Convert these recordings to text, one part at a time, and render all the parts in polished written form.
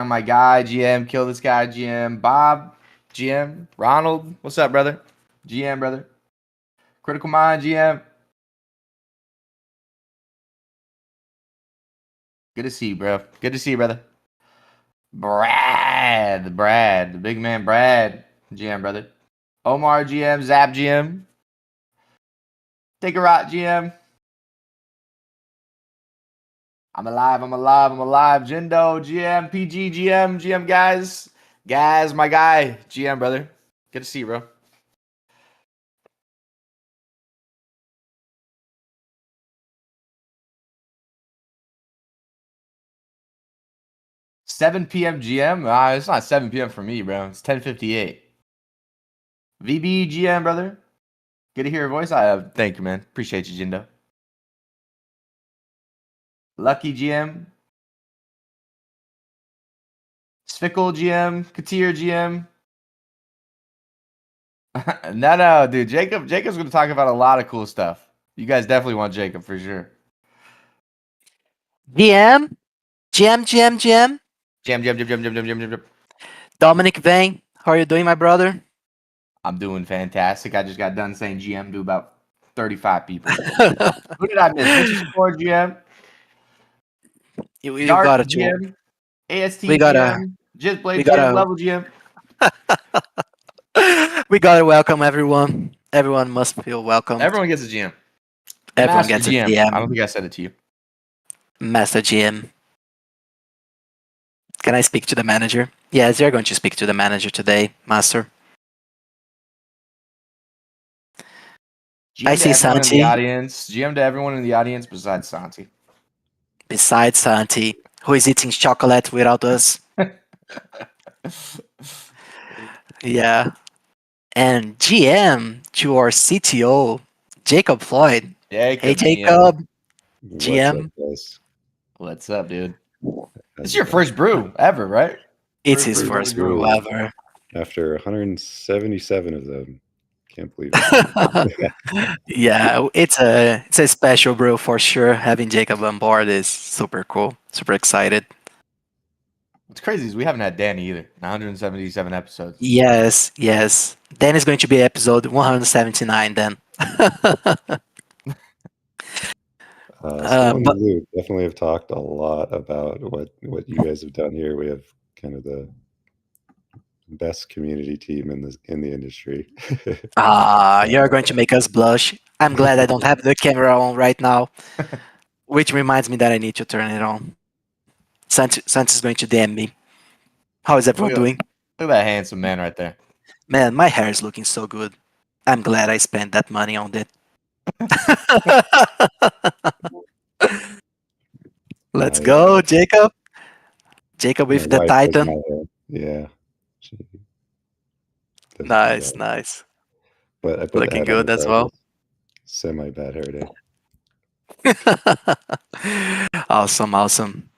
My guy, GM, kill this guy, GM. Bob, GM. Ronald, what's up, brother? GM, brother. Critical Mind, GM. Good to see you, bro. Good to see you, brother. Brad, the big man, Brad, GM, brother. Omar, GM. Zap, GM. Take a rot, GM. I'm alive. Jindo, GM, PG, GM, guys. Guys, my guy, GM, brother. Good to see you, bro. 7 p.m. GM? It's not 7 p.m. for me, bro. It's 10:58. VB GM, brother. Good to hear your voice. Thank you, man. Appreciate you, Jindo. Lucky GM. Sfickle GM. Katir GM. No, dude. Jacob's going to talk about a lot of cool stuff. You guys definitely want Jacob for sure. GM. GM. GM. Dominic Vane, how are you doing, my brother? I'm doing fantastic. I just got done saying GM to about 35 people. Who did I miss? What's your score, GM? You Dark got it, GM. AST we gotta, GM. Jizzblade we GM. gotta, Level GM. we gotta welcome everyone. Everyone must feel welcome. Everyone gets a GM. Everyone Master gets a GM. GM. I don't think I said it to you. Master GM. Can I speak to the manager? Yes, you're going to speak to the manager today, Master. GM I to see everyone in the Santi. audience. GM to everyone in the audience besides Santi. Besides Santi, who is eating chocolate without us. Yeah. And GM to our CTO, Jacob Floyd. Hey, Jacob. GM. What's up, guys? What's up, dude? This is your first brew ever, right? It's his first brew ever. After 177 of them. Can't believe it. Yeah, it's a special brew for sure. Having Jacob on board is super cool. Super excited. What's crazy is we haven't had Danny either. 177 episodes. Yes. Then it's going to be episode 179 then. So in the loop, definitely have talked a lot about what you guys have done here. We have kind of the best community team in the industry. You're going to make us blush. I'm glad I don't have the camera on right now, which reminds me that I need to turn it on. Sant is going to DM me. How is everyone doing? Look at that handsome man right there. Man, my hair is looking so good. I'm glad I spent that money on it. Let's go, Jacob. Jacob with the Titan. Yeah. Nice. But I put looking good as well. Semi bad hair day. Awesome.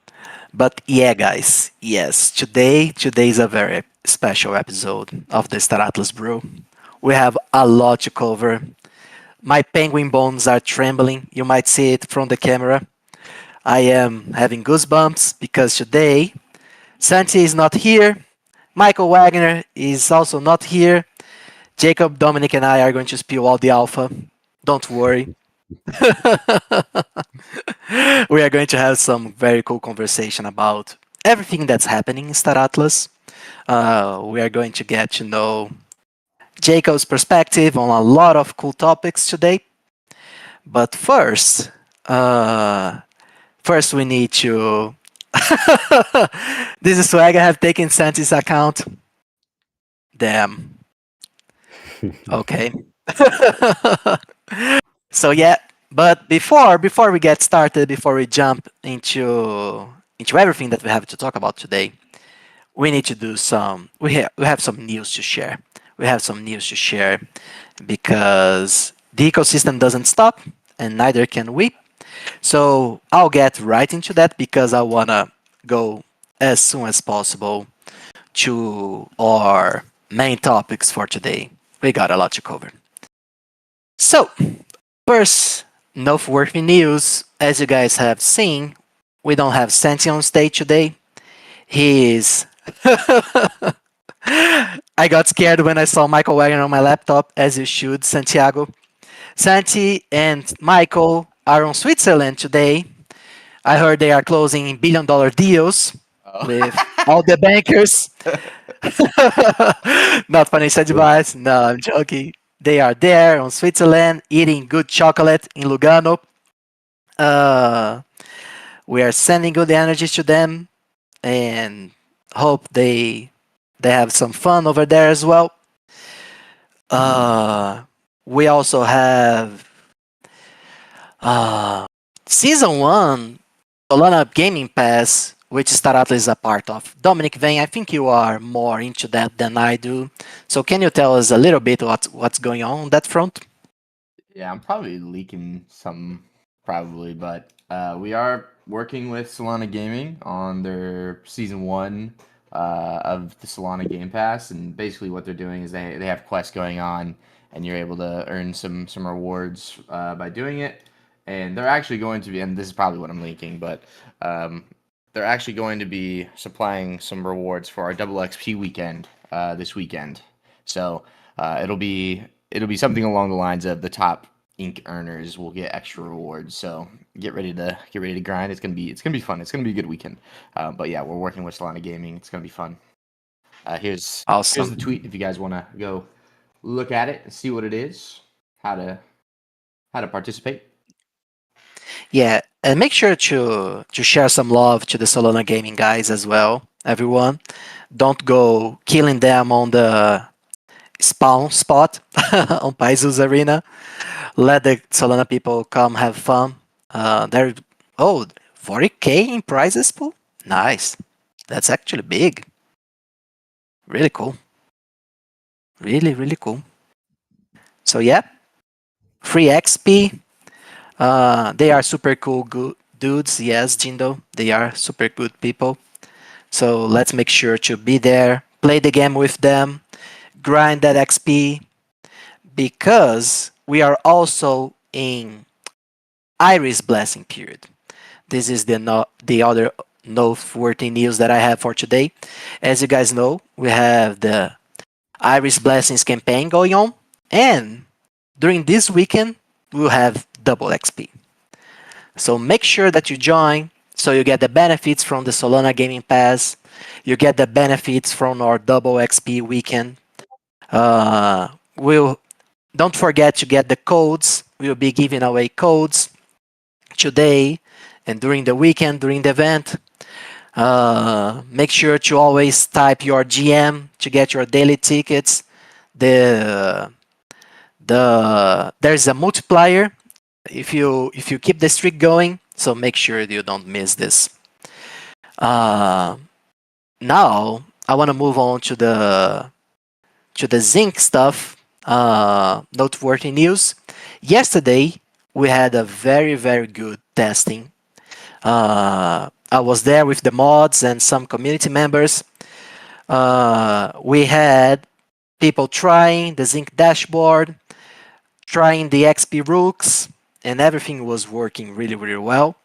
But yeah, guys, yes, today is a very special episode of the Star Atlas Brew. We have a lot to cover. My penguin bones are trembling. You might see it from the camera. I am having goosebumps because today Santi is not here. Michael Wagner is also not here. Jacob, Dominic, and I are going to spill all the alpha. Don't worry. We are going to have some very cool conversation about everything that's happening in Star Atlas. We are going to get to know Jacob's perspective on a lot of cool topics today. But first we need to. This is swag. I have taken Santi's account. Damn. Okay. So yeah, but before we get started, before we jump into everything that we have to talk about today, we need to do some. We have some news to share. We have some news to share because the ecosystem doesn't stop, and neither can we. So I'll get right into that because I wanna go as soon as possible to our main topics for today. We got a lot to cover. So, first, noteworthy news. As you guys have seen, we don't have Santi on stage today. He's. I got scared when I saw Michael Wagner on my laptop, as you should, Santiago. Santi and Michael are on Switzerland today. I heard they are closing billion-dollar deals Oh. with all the bankers. Not financial advice. No, I'm joking. They are there on Switzerland eating good chocolate in Lugano. We are sending good energies to them and hope they have some fun over there as well. We also have season one Solana Gaming Pass, which Star Atlas is a part of. Dominic Vane, I think you are more into that than I do. So can you tell us a little bit what's going on that front? Yeah, I'm probably leaking some, probably, but we are working with Solana Gaming on their season one of the Solana Game Pass, and basically what they're doing is they have quests going on, and you're able to earn some rewards by doing it. And they're actually going to be, and this is probably what I'm leaking, but they're actually going to be supplying some rewards for our double XP weekend this weekend. So it'll be something along the lines of the top ink earners will get extra rewards. So get ready to grind. It's gonna be fun. It's gonna be a good weekend. But yeah, we're working with Solana Gaming. It's gonna be fun. Here's Awesome. the tweet if you guys want to go look at it and see what it is, how to participate. Yeah, and make sure to share some love to the Solana Gaming guys as well, everyone. Don't go killing them on the spawn spot on Paizu's arena. Let the Solana people come have fun. There, oh, 40K in prizes pool? Nice. That's actually big. Really cool. Really, really cool. So yeah, free XP. They are super cool good dudes. Yes, Jindo. They are super good people. So let's make sure to be there, play the game with them, grind that XP, because we are also in Iris Blessing period. This is the other noteworthy news that I have for today. As you guys know, we have the Iris Blessings campaign going on, and during this weekend, we'll have double XP. So make sure that you join so you get the benefits from the Solana Gaming Pass. You get the benefits from our double XP weekend. We'll don't forget to get the codes. We'll be giving away codes today and during the weekend, during the event. Make sure to always type your GM to get your daily tickets. There's a multiplier if you keep the streak going, so make sure you don't miss this. Now I want to move on to the Z.ink stuff. Noteworthy news. Yesterday we had a very good testing. I was there with the mods and some community members. We had people trying the Z.ink dashboard, trying the XP rooks, and everything was working really well.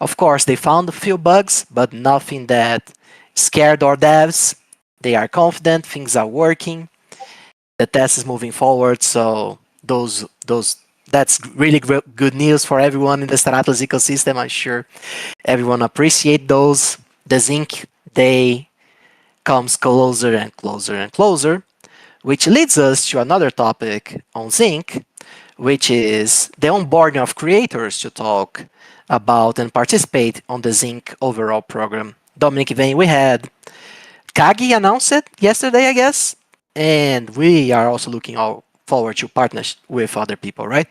Of course, they found a few bugs, but nothing that scared our devs. They are confident, things are working, the test is moving forward, so that's really good news for everyone in the Star Atlas ecosystem. I'm sure everyone appreciate those. The Z.ink day comes closer and closer, which leads us to another topic on Z.ink, which is the onboarding of creators to talk about and participate on the Z.ink overall program. Dominic Vane, we had Kagi announced it yesterday, I guess, and we are also looking forward to partners with other people, right?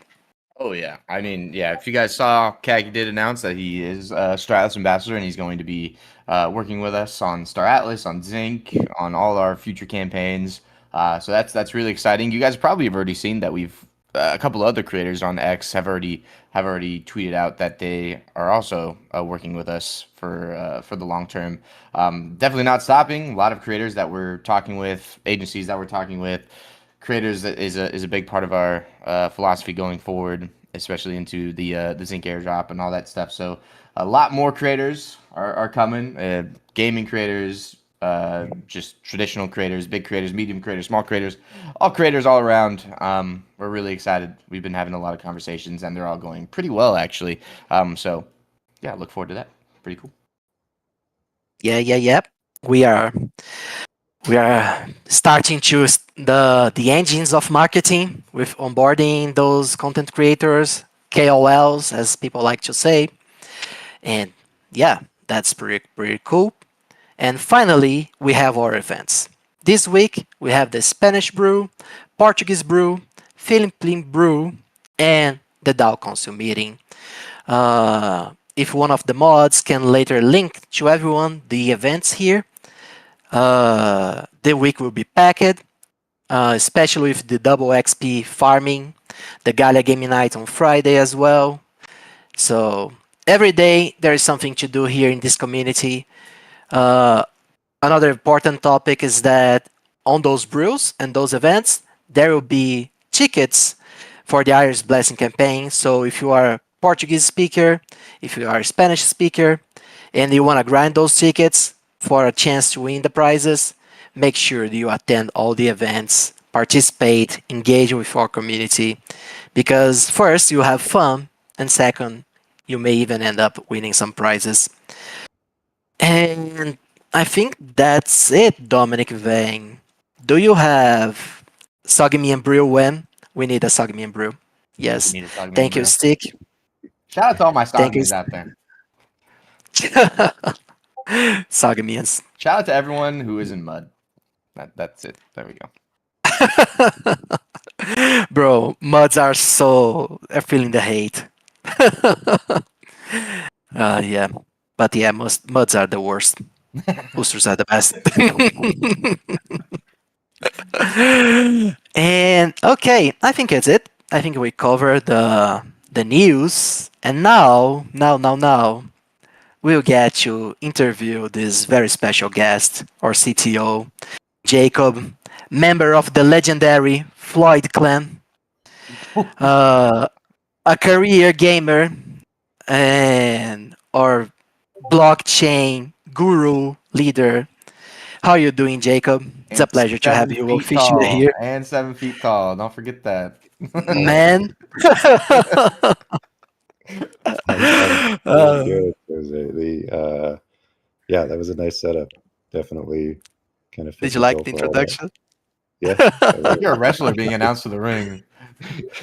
Oh yeah, I mean, yeah. If you guys saw, Kagi did announce that he is Star Atlas ambassador, and he's going to be working with us on Star Atlas, on Z.ink, on all our future campaigns. So that's really exciting. You guys probably have already seen that we've a couple other creators on X have already tweeted out that they are also working with us for the long term. Definitely not stopping. A lot of creators that we're talking with, agencies that we're talking with. Creators is a big part of our philosophy going forward, especially into the Z.ink airdrop and all that stuff. So a lot more creators are coming. Gaming creators, just traditional creators, big creators, medium creators, small creators all around. We're really excited. We've been having a lot of conversations, and they're all going pretty well, actually. So yeah, look forward to that. Pretty cool. Yeah. We are we are starting to the engines of marketing with onboarding those content creators, KOLs, as people like to say, and yeah, that's pretty cool. And finally, we have our events. This week we have the Spanish Brew, Portuguese Brew, Philippine Brew, and the DAO Council meeting. If one of the mods can later link to everyone the events here, the week will be packed, especially with the double XP farming, the Galia Gaming Night on Friday as well. So every day there is something to do here in this community. Uh, Another important topic is that on those brews and those events, there will be tickets for the Irish Blessing campaign. So if you are a Portuguese speaker, if you are a Spanish speaker, and you want to grind those tickets for a chance to win the prizes, make sure that you attend all the events, participate, engage with our community, because first you have fun, and second, you may even end up winning some prizes. And I think that's it, Dominic Vang. Do you have Soggy and Brew when? We need a Soggy and Brew. We Yes. need to talk me and Thank you, bro. Stick. Shout out to all my Thank you. Sogmies out there. Sogamians. Shout out to everyone who is in mud. That's it. There we go. Bro, mods are so. They're feeling the hate. Yeah. But yeah, most mods are the worst. Boosters are the best. And okay, I think that's it. I think we covered the news, and now we'll get to interview this very special guest, our CTO, Jacob, member of the legendary Floyd clan, uh, a career gamer, and our blockchain guru leader. How are you doing, Jacob? It's a And pleasure to have 7 you feet officially tall. here, And 7 feet tall. Don't forget that. man. I'm doing good, Jose. Yeah, that was a nice setup. Definitely kind of fit Did you the like the profile there. introduction? Yeah, I love You're a wrestler being announced to the ring.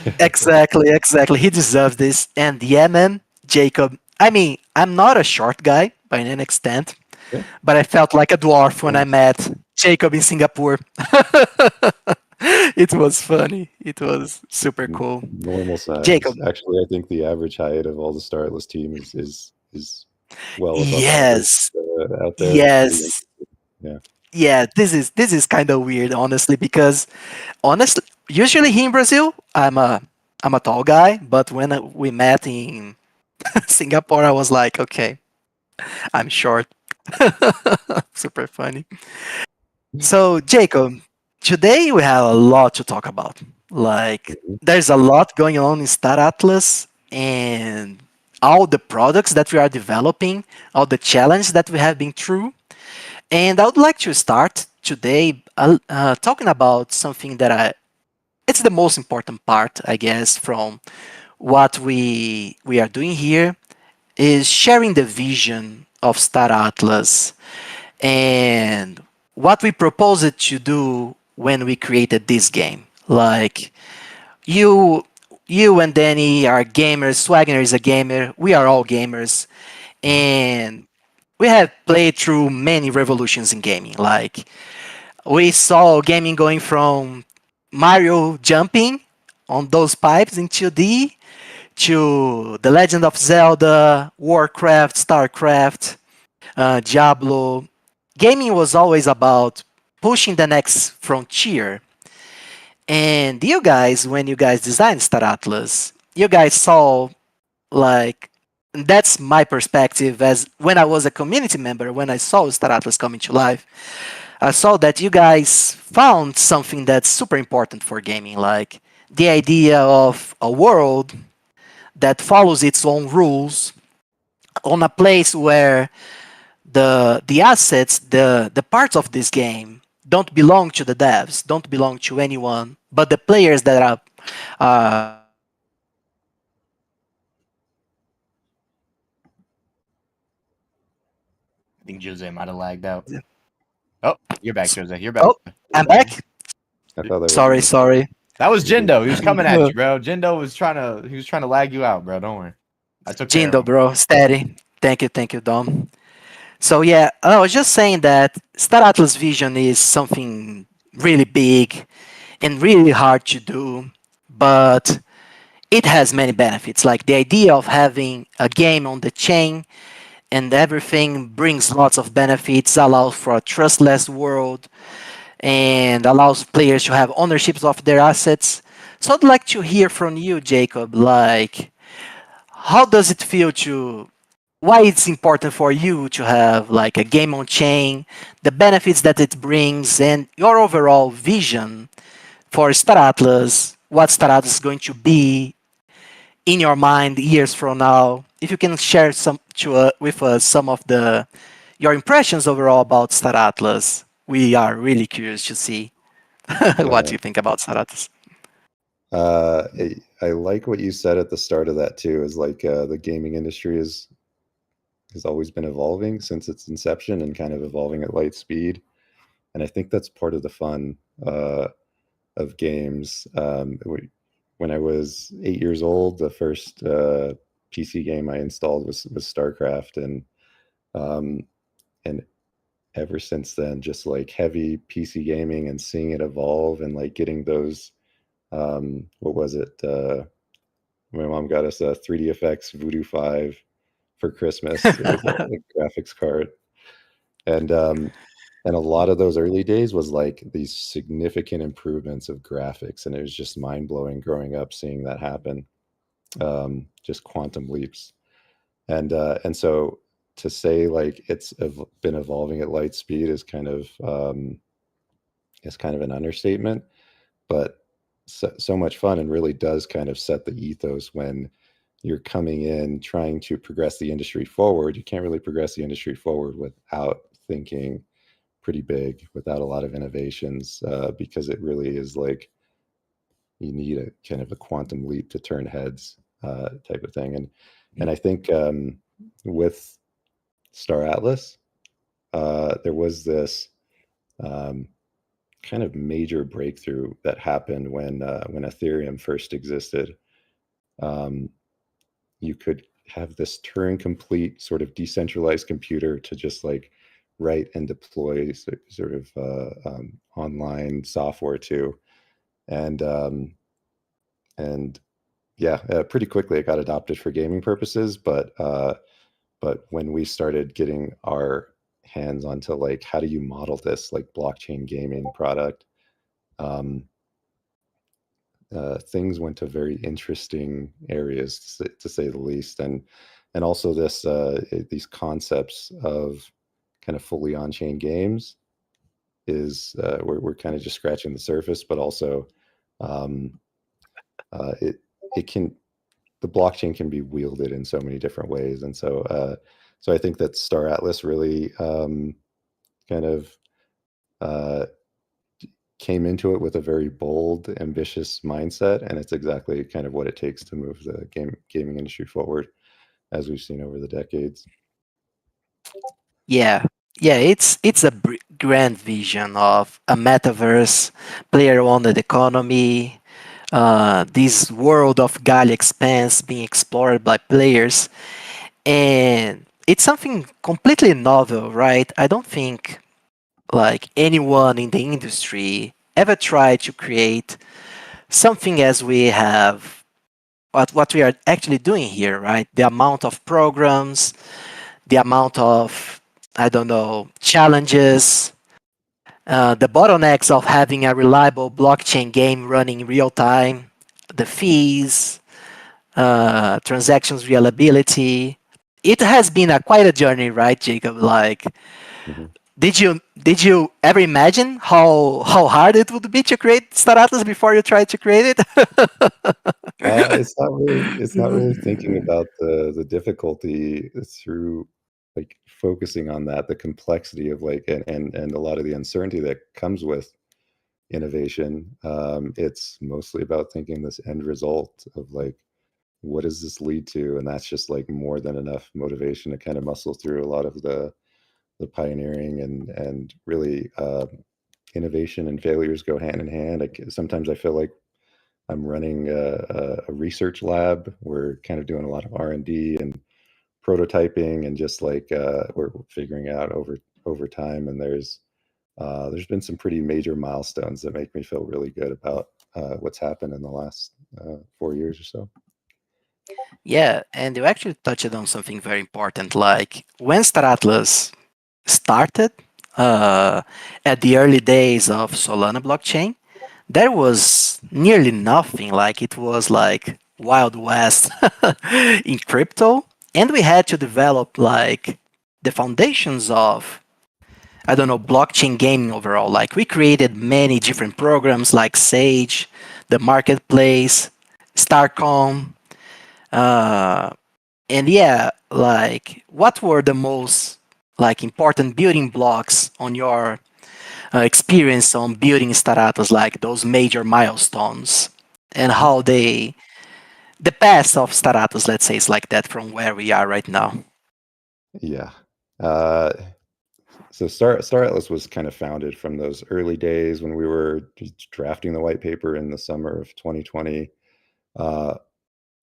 it. Exactly. He deserves this. And yeah, man, Jacob. I mean, I'm not a short guy by any extent, Yeah, but I felt like a dwarf when I nice. met Jacob in Singapore. It was funny. It was super cool. Normal Jacob, size. Actually, I think the average height of all the Star Atlas team is well above average yes, out there. It's pretty yes, interesting. Yeah. yeah. This is kind of weird, honestly, because honestly, usually here in Brazil, I'm a tall guy, but when we met in Singapore, I was like, okay, I'm short. Super funny. So, Jacob, today we have a lot to talk about. Like, Mhm. there's a lot going on in Star Atlas and all the products that we are developing, all the challenges that we have been through. And I would like to start today talking about something that it's the most important part, I guess, from what we are doing here is sharing the vision of Star Atlas and what we proposed to do when we created this game. Like you you and Danny are gamers, Swagner is a gamer, we are all gamers, and we have played through many revolutions in gaming. Like we saw gaming going from Mario jumping on those pipes in 2D to The Legend of Zelda, Warcraft, Starcraft, Diablo. Gaming was always about pushing the next frontier. And you guys, when you guys designed Star Atlas, you guys saw like that's my perspective as when I was a community member, when I saw Star Atlas coming to life, I saw that you guys found something that's super important for gaming, like the idea of a world that follows its own rules on a place where the assets, the parts of this game don't belong to the devs, don't belong to anyone, but the players that are I think Jose might have lagged out. Oh, you're back, Jose. You're back. oh, We're I'm back. back. I thought that was Sorry, me. sorry. That was You're good. Jindo. He was coming at you, bro. Jindo was trying to lag you out, bro. Don't worry. I took care of Jindo, him. bro, steady. Thank you, Dom. So yeah, I was just saying that Star Atlas vision is something really big and really hard to do, but it has many benefits. Like the idea of having a game on the chain and everything brings lots of benefits, allows for a trustless world, and allows players to have ownerships of their assets. So I'd like to hear from you, Jacob. Like, how does it feel to why it's important for you to have like a game on chain, the benefits that it brings, and your overall vision for Star Atlas, what Star Atlas is going to be in your mind years from now. If you can share with us some of the your impressions overall about Star Atlas, we are really curious to see what Yeah. you think about Star Atlas. I like what you said at the start of that too. Is like the gaming industry has always been evolving since its inception and kind of evolving at light speed. And I think that's part of the fun of games. When I was 8 years old, the first PC game I installed was StarCraft, um, and ever since then, just like heavy PC gaming and seeing it evolve and like getting those. What was it? My mom got us a 3D FX Voodoo 5 for Christmas. It was a graphics card, and a lot of those early days was like these significant improvements of graphics, and it was just mind blowing growing up seeing that happen. Just quantum leaps, and so to say like been evolving at light speed is kind of an understatement, but so much fun, and really does kind of set the ethos when you're coming in trying to progress the industry forward. You can't really progress the industry forward without thinking pretty big, without a lot of innovations, because it really is like you need a kind of a quantum leap to turn heads, type of thing. And I think with Star Atlas, there was this um, kind of major breakthrough that happened when Ethereum first existed. Um, you could have this Turing complete sort of decentralized computer to just like write and deploy sort of online software to, and and yeah, pretty quickly it got adopted for gaming purposes. But when we started getting our hands onto like how do you model this like blockchain gaming product, um, things went to very interesting areas, to say the least, and also these concepts of kind of fully on-chain games is we're kind of just scratching the surface, but also um, it can the blockchain can be wielded in so many different ways, and so I think that Star Atlas really kind of uh, came into it with a very bold, ambitious mindset, and it's exactly kind of what it takes to move the gaming industry forward, as we've seen over the decades. Yeah, yeah, it's a grand vision of a metaverse, player-owned economy, this world of Gaia expanse being explored by players, and it's something completely novel, right? I don't think like anyone in the industry ever tried to create something as we have what we are actually doing here, right? The amount of programs, the amount of I don't know challenges, the bottlenecks of having a reliable blockchain game running in real time, the fees, transactions reliability. It has been quite a journey, right, Jacob? Like, Mhm. did you ever imagine how hard it would be to create Star Atlas before you tried to create it? It's not really thinking about the difficulty through. like focusing on that, the complexity of like, and a lot of the uncertainty that comes with innovation. It's mostly about thinking this end result of like, what does this lead to? And that's just like more than enough motivation to kind of muscle through a lot of the pioneering and really innovation and failures go hand in hand. Sometimes I feel like I'm running a research lab. We're kind of doing a lot of R&D and prototyping, and just like we're figuring out over time. And there's been some pretty major milestones that make me feel really good about what's happened in the last 4 years or so. Yeah, and you actually touched on something very important. Like when Star Atlas started at the early days of Solana blockchain, there was nearly nothing. Like it was like Wild West in crypto, and we had to develop like the foundations of, I don't know, blockchain gaming overall. Like we created many different programs like Sage, the marketplace, Starcom, uh, and yeah, like what were the most like important building blocks on your experience on building Star Atlas, like those major milestones, and Mhm. how the path of Star Atlas, let's say, is like that from where we are right now. Yeah. Uh, so Star Atlas was kind of founded from those early days when we were just drafting the white paper in the summer of 2020. Uh,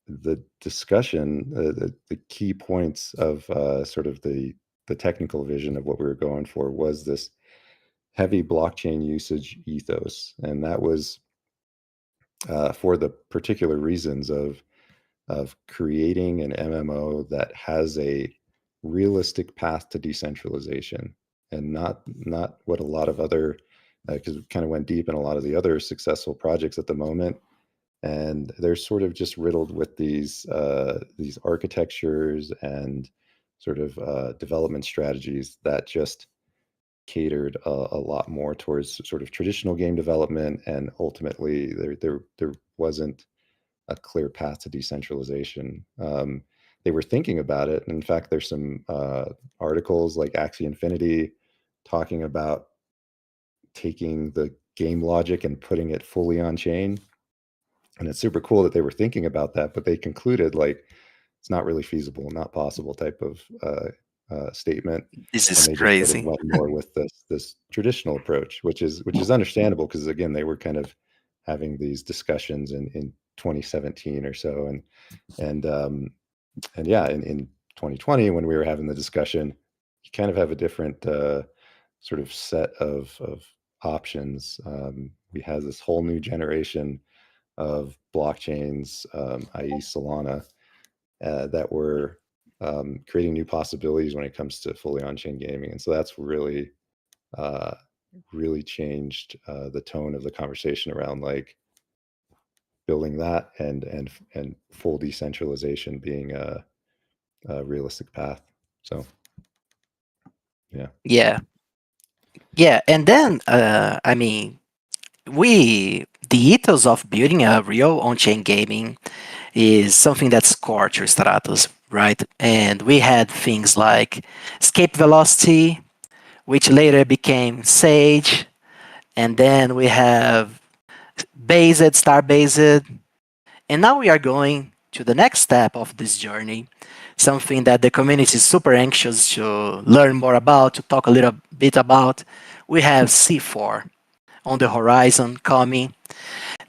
the discussion, the key points of sort of the technical vision of what we were going for was this heavy blockchain usage ethos, and that was for the particular reasons of creating an MMO that has a realistic path to decentralization, and not what a lot of other, because we kind of went deep in a lot of the other successful projects at the moment, and they're sort of just riddled with these architectures and sort of development strategies that just catered a lot more towards sort of traditional game development, and ultimately there wasn't a clear path to decentralization. They were thinking about it. In fact, there's some articles like Axie Infinity talking about taking the game logic and putting it fully on chain. And it's super cool that they were thinking about that, but they concluded like it's not really feasible, not possible type of statement. This And is they just sort of crazy. went more with this traditional approach, which is understandable because again, they were kind of having these discussions in 2017 or so, and yeah, in 2020 when we were having the discussion, you kind of have a different sort of set of options. We have this whole new generation of blockchains, i.e. Solana, that were creating new possibilities when it comes to fully on-chain gaming. And so that's uh, really changed the tone of the conversation around like building that and full decentralization being a realistic path. So yeah. Yeah, yeah, and then I mean, the ethos of building a real on-chain gaming is something that's core to Stratos, right? And we had things like escape velocity, which later became Sage, and then we have based, star based, and now we are going to the next step of this journey, something that the community is super anxious to learn more about, to talk a little bit about. We have C4 on the horizon coming.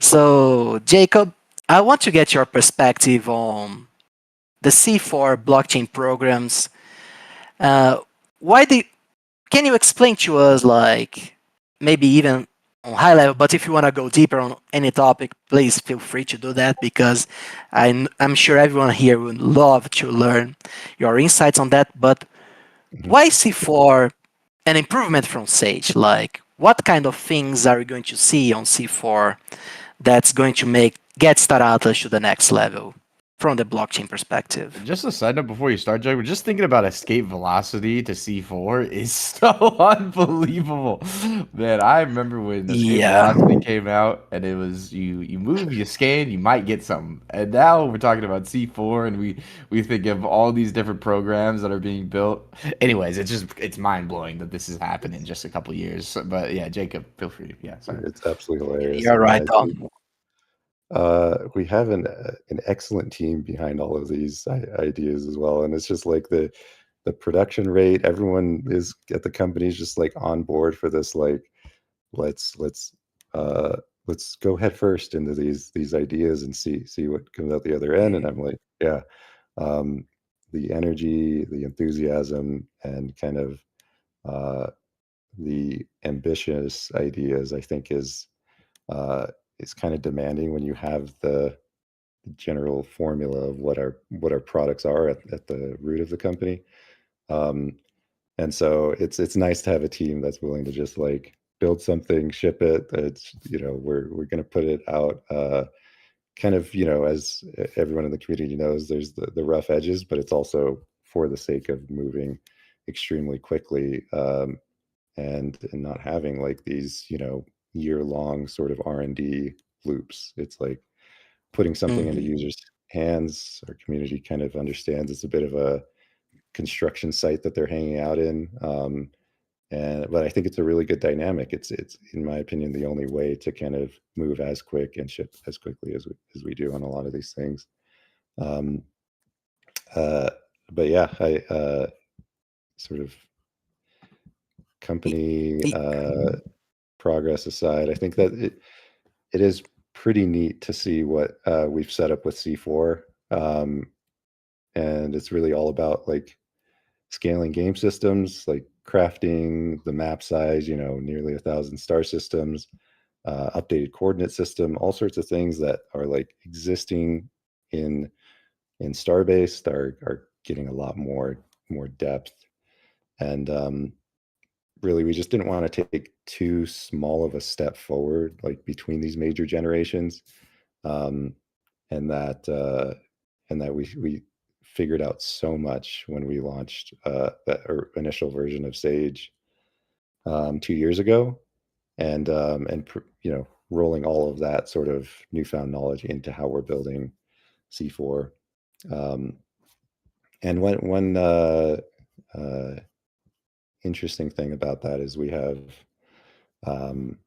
So, Jacob, I want to get your perspective on the C4 blockchain programs. Uh, why do can you explain to us, like maybe even on high level, but if you want to go deeper on any topic, please feel free to do that because I'm sure everyone here would love to learn your insights on that. But Mhm. why C4 an improvement from Sage? Like, what kind of things are we going to see on C4 that's going to get Star Atlas to the next level? from the blockchain perspective. Just a side note before you start, Joe, we're just thinking about escape velocity to C4 is so unbelievable. Man, I remember when escape Yeah. velocity came out and it was you move, you scan, you might get something. And now we're talking about C4 and we think of all these different programs that are being built. Anyways, it's mind blowing that this has happened in just a couple years. So, but yeah, Jacob, feel free. Yeah, sorry. It's absolutely hilarious. You're right, Yeah, Tom. we have an excellent team behind all of these ideas as well, and it's just like the production rate. Everyone is at the company is just like on board for this. Like, let's uh, let's go head first into these ideas and see what comes out the other end. And I'm like, yeah, um, the energy, the enthusiasm, and kind of uh, the ambitious ideas, I think uh, is kind of demanding when you have the general formula of what our products are at the root of the company. Um, and so it's nice to have a team that's willing to just like build something, ship it. It's we're going to put it out. Kind of as everyone in the community knows, there's the rough edges, but it's also for the sake of moving extremely quickly, and not having like these year long sort of R&D loops. It's like putting something into Mhm. users' hands. Our community kind of understands it's a bit of a construction site that they're hanging out in. But I think it's a really good dynamic. It's in my opinion the only way to kind of move as quick and ship as quickly as we do on a lot of these things. Um, uh, but yeah, I sort of Y- company y- progress aside, I think that it is pretty neat to see what we've set up with C4. And it's really all about like scaling game systems, like crafting the map size, nearly 1,000 star systems, updated coordinate system, all sorts of things that are like existing in Starbase are getting a lot more depth. And really, we just didn't want to take too small of a step forward, like between these major generations, um, and that we figured out so much when we launched that initial version of Sage 2 years ago, and rolling all of that sort of newfound knowledge into how we're building C4. Um, and one uh, interesting thing about that is we have um,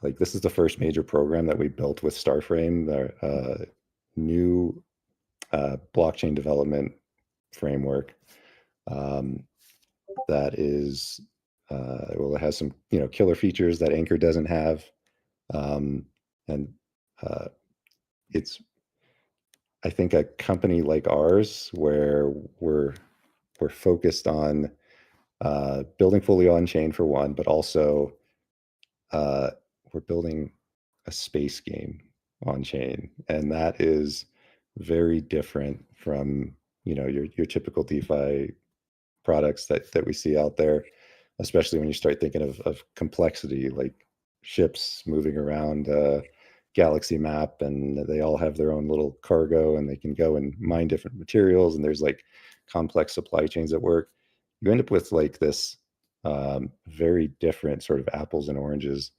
like this is the first major program that we built with Starframe, the new blockchain development framework um, that is well, it has some killer features that Anchor doesn't have, and uh, it's I think a company like ours where we're focused on building fully on chain for one, but also uh, we're building a space game on chain, and that is very different from your typical DeFi products that we see out there, especially when you start thinking of complexity, like ships moving around a galaxy map, and they all have their own little cargo, and they can go and mine different materials, and there's like complex supply chains at work. You end up with like this very different sort of apples and oranges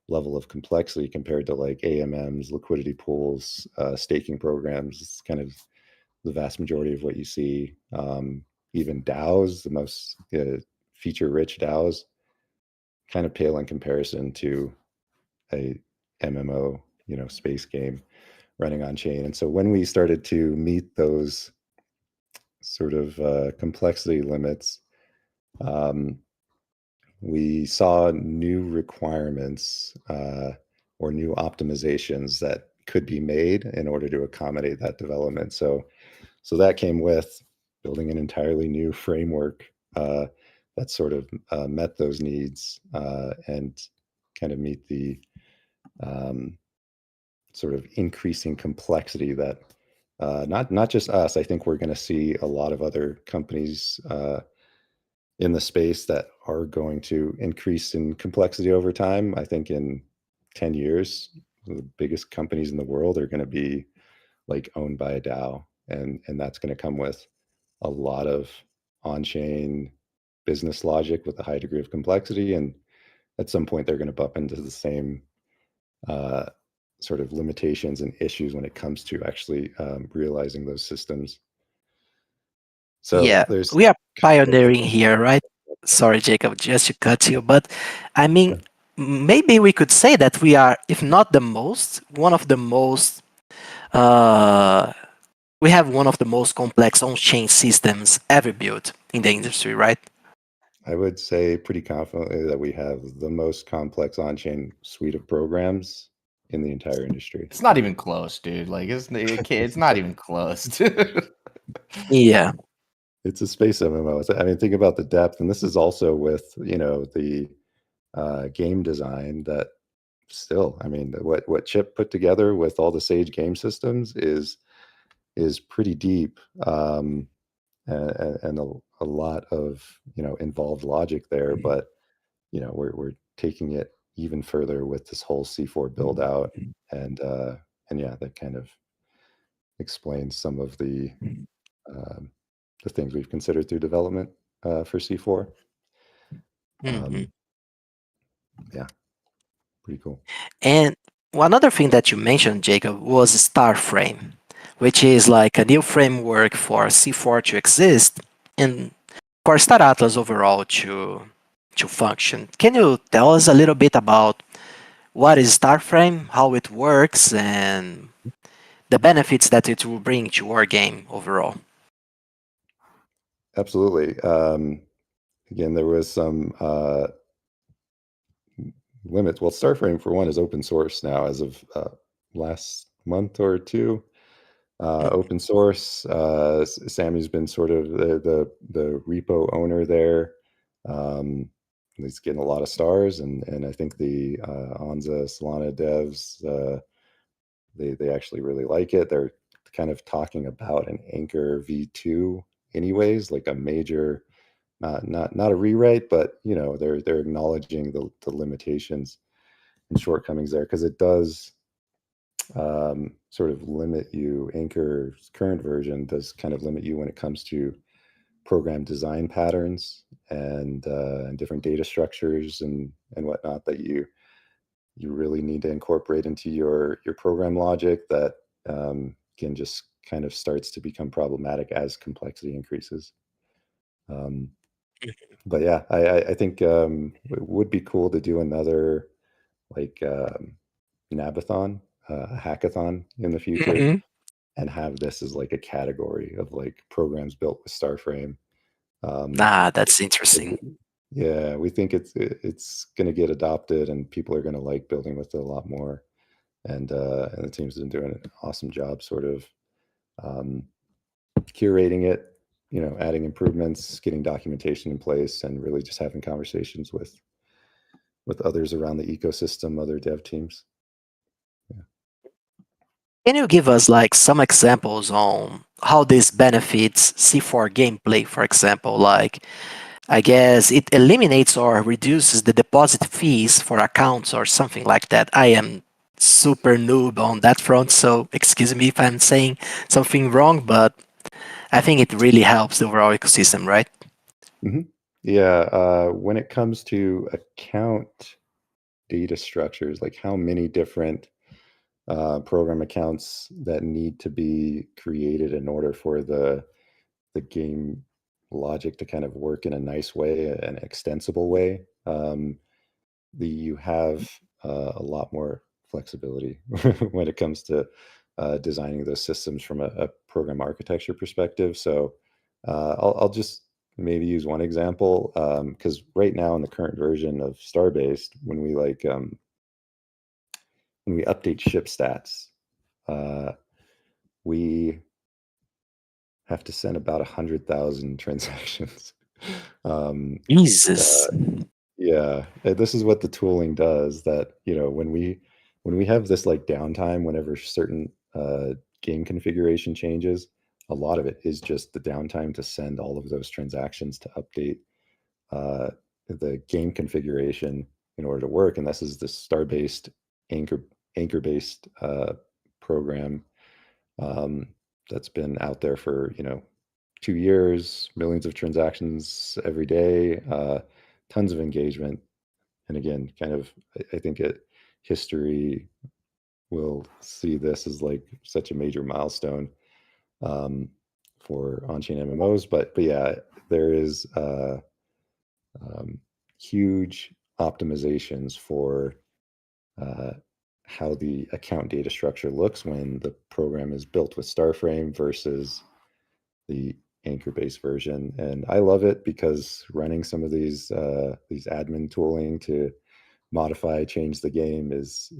level of complexity compared to like AMMs, liquidity pools, staking programs. It's kind of the vast majority of what you see. Even DAOs, the most feature-rich DAOs, kind of pale in comparison to a MMO, space game running on chain. And so when we started to meet those sort of complexity limits, um, we saw new requirements or new optimizations that could be made in order to accommodate that development. So that came with building an entirely new framework that sort of met those needs and kind of meet the um, sort of increasing complexity that not just us. I think we're going to see a lot of other companies in the space that are going to increase in complexity over time. I think in 10 years, the biggest companies in the world are going to be like owned by a DAO, and that's going to come with a lot of on-chain business logic with a high degree of complexity, and at some point they're going to bump into the same uh, sort of limitations and issues when it comes to actually realizing those systems. So Yeah, there's we are kind of a pioneering here, right? Sorry, Jacob, just to cut you, but I mean, maybe we could say that we are, if not the most, one of the most. Uh, we have one of the most complex on-chain systems ever built in the industry, right? I would say pretty confidently that we have the most complex on-chain suite of programs in the entire industry. It's not even close, dude. Like it's not even close. Yeah. It's a space MMO. I mean, think about the depth, and this is also with the game design that still. I mean, what Chip put together with all the Sage game systems is pretty deep, and a lot of involved logic there. But we're taking it even further with this whole C4 build out, and yeah, that kind of explains some of um, the things we've considered through development for C4. Mhm. Yeah, pretty cool. And one other thing that you mentioned, Jacob, was Starframe, which is like a new framework for C4 to exist and for Star Atlas overall to function. Can you tell us a little bit about what is Starframe, how it works, and the benefits that it will bring to our game overall? Absolutely. Again, there was some limits. Well, Starframe, for one, is open source now as of last month or two. Open source. Sammy's been sort of the repo owner there. He's getting a lot of stars, and I think the Anza Solana devs they actually really like it. They're kind of talking about an Anchor v2, anyways, like a major, not a rewrite, but they're acknowledging the limitations and shortcomings there, because it does sort of limit you. Anchor's current version does kind of limit you when it comes to program design patterns and different data structures and whatnot that you really need to incorporate into your program logic that can just kind of starts to become problematic as complexity increases. Um, but yeah, I think it would be cool to do another like Nabathon, hackathon in the future, Mhm. and have this as like a category of like programs built with Starframe. Um, Ah, that's interesting. yeah, we think it's going to get adopted, and people are going to like building with it a lot more. And the team's been doing an awesome job, sort of um, curating it, adding improvements, getting documentation in place, and really just having conversations with others around the ecosystem, other dev teams. Yeah. Can you give us like some examples on how this benefits C4 gameplay, for example? Like, I guess it eliminates or reduces the deposit fees for accounts or something like that. I am super noob on that front, so excuse me if I'm saying something wrong, but I think it really helps the overall ecosystem, right? hmm Yeah. When it comes to account data structures, like how many different program accounts that need to be created in order for the game logic to kind of work in a nice way, an extensible way, you have a lot more flexibility when it comes to designing those systems from a program architecture perspective. So I'll just maybe use one example, because right now in the current version of Starbased, when we update ship stats, uh, we have to send about 100,000 transactions. um, Jesus. uh, Yeah, this is what the tooling does. That when we have this like downtime, whenever certain game configuration changes, a lot of it is just the downtime to send all of those transactions to update uh, the game configuration in order to work. And this is the star-based anchor based program that's been out there for 2 years, millions of transactions every day, tons of engagement. And again, kind of, I think history will see this as like such a major milestone um, for on-chain MMOs. But yeah, there is huge optimizations for uh, how the account data structure looks when the program is built with Starframe versus the anchor-based version. And I love it because running some of these admin tooling to modify, change the game is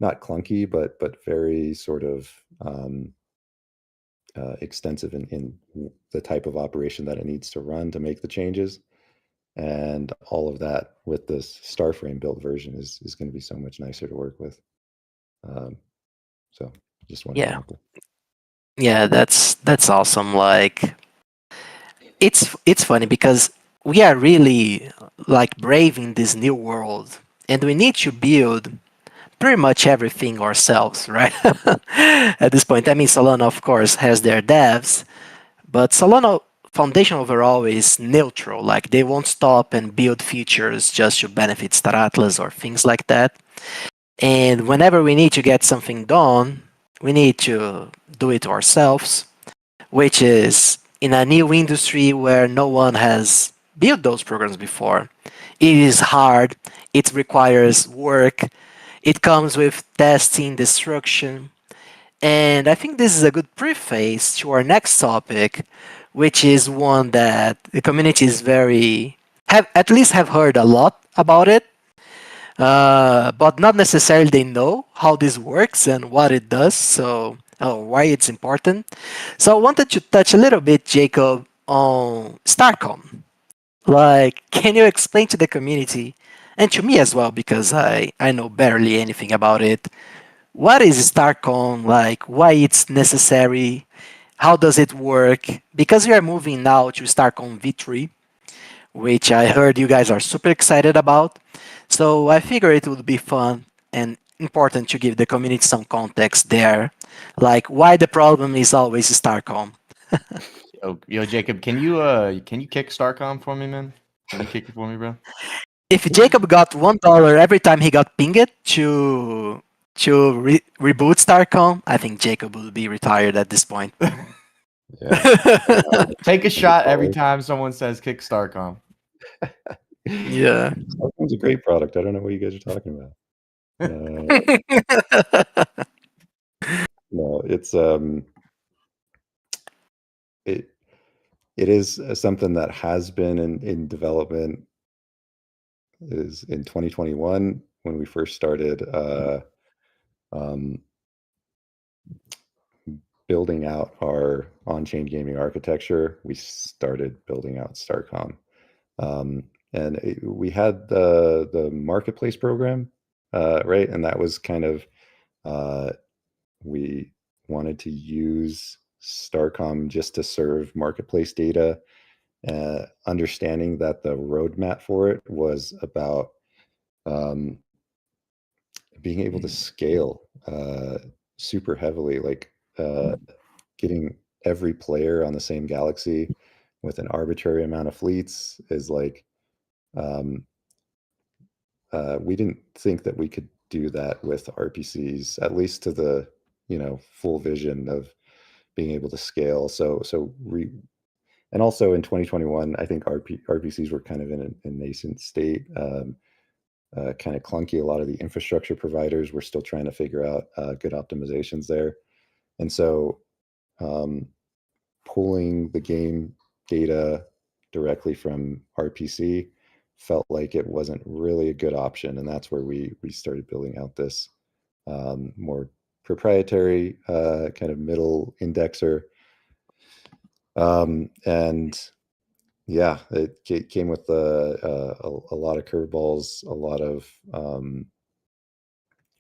not clunky, but very sort of extensive in the type of operation that it needs to run to make the changes. And all of that with this Starframe built version is going to be so much nicer to work with. So just one Yeah, example. yeah, that's awesome. Like it's funny because we are really like braving this new world, and we need to build pretty much everything ourselves, right? At this point, I mean, Solana, of course, has their devs, but Solana Foundation overall is neutral. Like they won't stop and build features just to benefit Star Atlas or things like that. And whenever we need to get something done, we need to do it ourselves, which is in a new industry where no one has built those programs before. It is hard, it requires work, it comes with testing, destruction. And I think this is a good preface to our next topic, which is one that the community is very have at least have heard a lot about it, but not necessarily they know how this works and what it does. So, why it's important. So, I wanted to touch a little bit, Jacob, on Starcom. Like, can you explain to the community and to me as well, because I know barely anything about it. What is Starcom like? Why it's necessary? How does it work? Because we are moving now to Starcom V3, which I heard you guys are super excited about. So I figure it would be fun and important to give the community some context there, like why the problem is always Starcom. Yo, Jacob, can you kick Starcom for me, man? Can you kick it for me, bro? If Jacob got $1 every time he got pinged to reboot Starcom, I think Jacob will be retired at this point. Yeah. Take a shot every $100. time someone says kick Starcom. Yeah. Starframe's a great product. I don't know what you guys are talking about. No, it it is something that has been in development is in 2021 when we first started um, building out our on-chain gaming architecture. We started building out Starcom, um, and we had the marketplace program, right, and that was kind of uh, we wanted to use Starcom just to serve marketplace data, understanding that the roadmap for it was about um, being able to scale super heavily, like getting every player on the same galaxy with an arbitrary amount of fleets is like um, we didn't think that we could do that with RPCs, at least to the full vision of being able to scale. And also in 2021, I think RPCs were kind of in a nascent state, kind of clunky. A lot of the infrastructure providers were still trying to figure out good optimizations there. And so um, pulling the game data directly from RPC felt like it wasn't really a good option. And that's where we started building out this more proprietary kind of middle indexer. And yeah, it came with a lot of curveballs, a lot of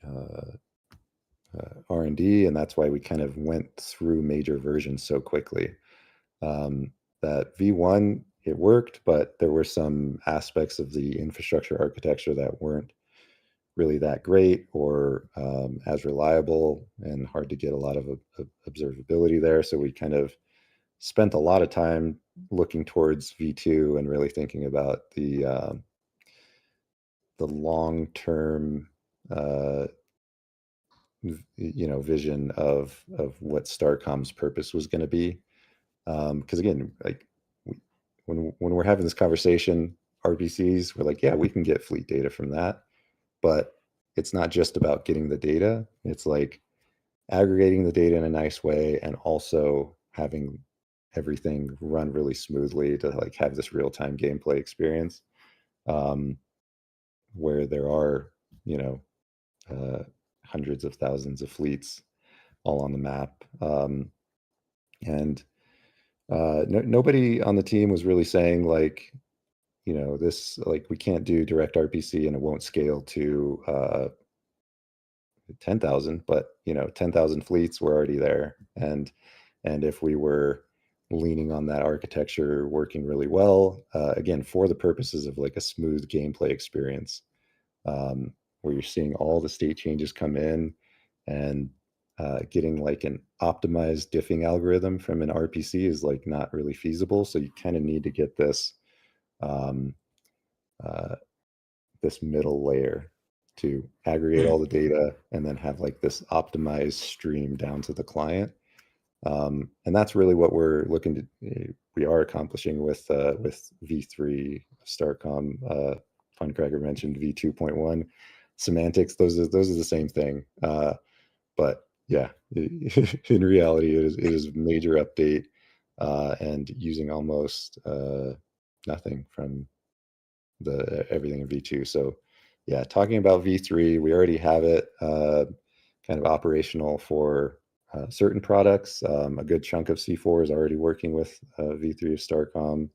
uh, R&D, and that's why we kind of went through major versions so quickly. That V1, it worked, but there were some aspects of the infrastructure architecture that weren't really that great or as reliable, and hard to get a lot of observability there. So we kind of spent a lot of time looking towards V2 and really thinking about the long-term vision of what Starcom's purpose was going to be. Because again, like when we're having this conversation, RPCs, we're like, yeah, we can get fleet data from that, but it's not just about getting the data. It's like aggregating the data in a nice way and also having everything run really smoothly to like have this real-time gameplay experience, where there are, you know, hundreds of thousands of fleets all on the map. And nobody on the team was really saying like, you know, this, like, we can't do direct RPC and it won't scale to 10,000, but, you know, 10,000 fleets were already there. And if we were leaning on that architecture working really well, again, for the purposes of like a smooth gameplay experience, where you're seeing all the state changes come in and getting like an optimized diffing algorithm from an RPC is like not really feasible. So you kind of need to get this um, this middle layer to aggregate all the data and then have like this optimized stream down to the client. And that's really what we're looking to, we are accomplishing with V3 Starcom. Funcracker mentioned V2.1 semantics. Those are the same thing. But yeah, in reality, it is a major update, and using almost nothing from the everything in V2. So yeah, talking about V3, we already have it kind of operational for certain products. A good chunk of C4 is already working with V3 of Starcom.